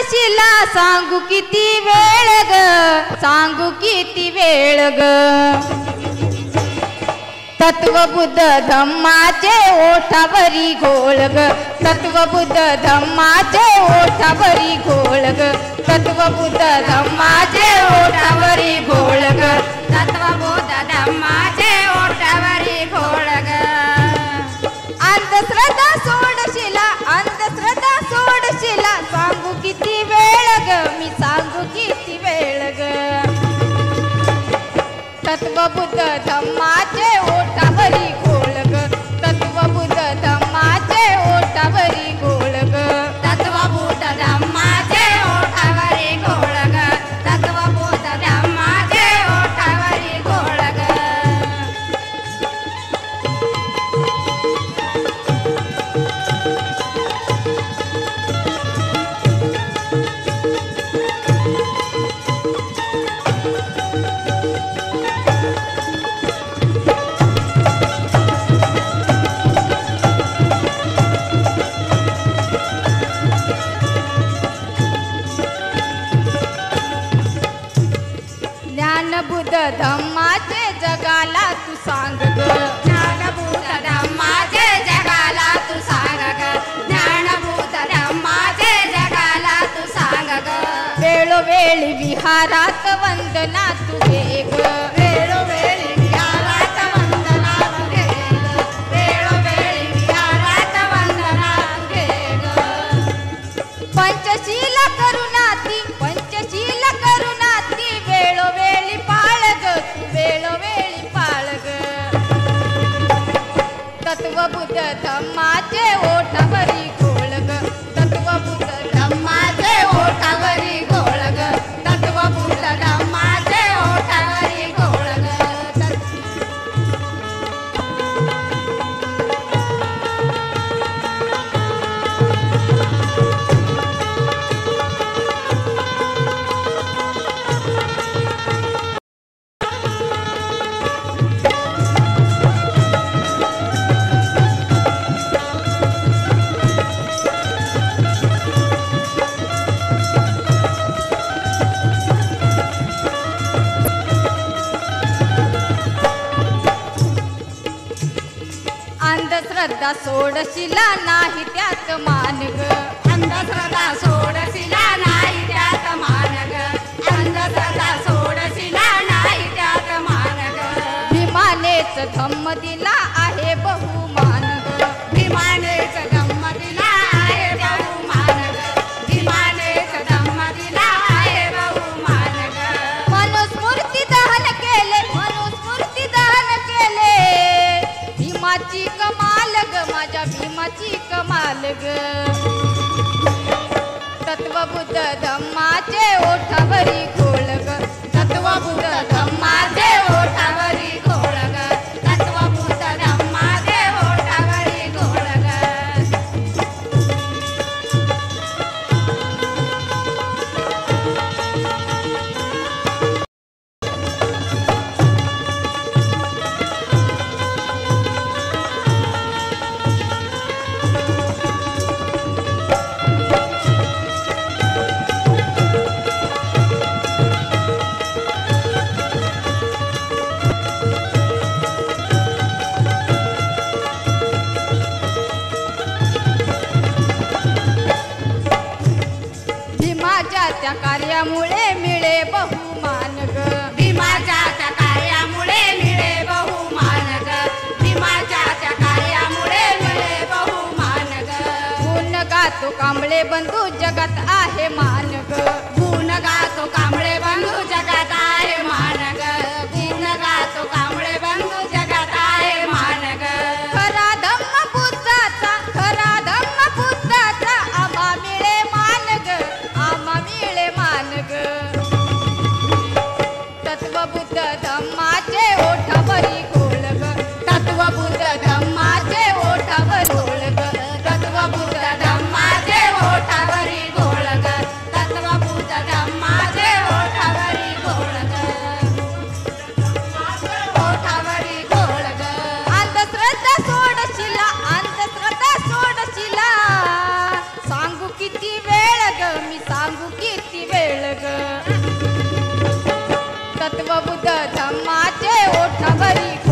सोडशिला सांगू किती वेळ ग, सांगू किती वेळ ग. तत्वबुद्ध धम्माचे ओठावरी घोळ ग, तत्वबुद्ध धम्माचे ओठावरी घोळ ग, तत्वबुद्ध धम्माचे ओठावरी घोळ ग, तत्वबुद्ध धम्माचे ओठावरी घोळ ग. अंधश्रद्धा सोडशिला, अंधश्रद्धा सोडशिला सांगू किती वेळ ग, मी सांगू किती वेळ ग. तत्वबुद्ध धम्माचे ओठावरी घोळ ग, तत्वबुद्ध धम्माचे ओठावरी घोळ ग, तत्वबुद्ध धम्माचे ओठावरी घोळ ग, तत्वबुद्ध धम्माचे ओठावरी घोळ ग. ज्ञानबुद्ध धम्माचे जगाला तू सांग ग, ज्ञानबुद्ध धम्माचे जगाला तू सांग ग, ज्ञानबुद्ध धम्माचे जगाला तू सांग ग. वेळोवेळी विहारात वंदना तू घे ग, वेळोवेळी विहारात वंदना तू घे ग, वेळोवेळी विहारात वंदना तू घे ग. पंचशील करुणाती, पंचशील करुणाती वेळोवेळी पाळ ग, तू वेळोवेळी पाळ ग. तत्वबुद्ध धम्माचे ओठावरी घोळ ग, तत्वबुद्ध धम्माचे ओठावरी घोळ ग, तत्वबुद्ध धम्माचे ओठावरी घोळ ग. अंधश्रद्धा सोडशिला नाही त्यात मान ग, अंधश्रद्धा सोडशिला नाही त्यात मान ग, अंधश्रद्धा सोडशिला नाही त्यात मान ग. भीमानेच धम्म दिला आहे बहुमान ग, भीमानेच धम्म दिला आहे बहुमान ग, भीमानेच धम्म दिला आहे बहुमान ग. मनुस्मृती दहन केले, मनुस्मृती दहन केले, भीमाची कमाल ग, माझ्या भीमाची कमाल ग. तत्वबुद्ध धम्माचे ओठावरी घोळ ग, तत्वबुद्ध धम्माचे ओठावरी घोळ ग, तत्वबुद्ध धम्माचे ओठावरी घोळ ग. त्या कार्यामुळे मिळे बहुमान ग, भीमाच्या त्या कार्यामुळे मिळे बहुमान ग, भीमाच्या त्या कार्यामुळे मिळे बहुमान ग. गुण गातो कांबळे बंधू जगात आहे मान ग, गुण गातो कांबळे बंधू जगात आहे मान ग, गुण गातो कांबळे बंधू जगात आहे मान ग. खरा धम्म बुद्धाचा, खरा धम्म बुद्धाचा आम्हा मिळे मान ग, आम्हा मिळे मान ग. तत्वबुद्ध धम्माचे ओठावरी घोळ ग, तत्वबुद्ध धम्माचे ओठावरी घोळ ग, तत्वबुद्ध धम्माचे ओठावरी घोळ ग, तत्वबुद्ध धम्माचे ओठावरी घोळ ग. किती वेळ ग मी सांगू किती वेळ ग तत्वबुद्ध धम्माचे ओठावरी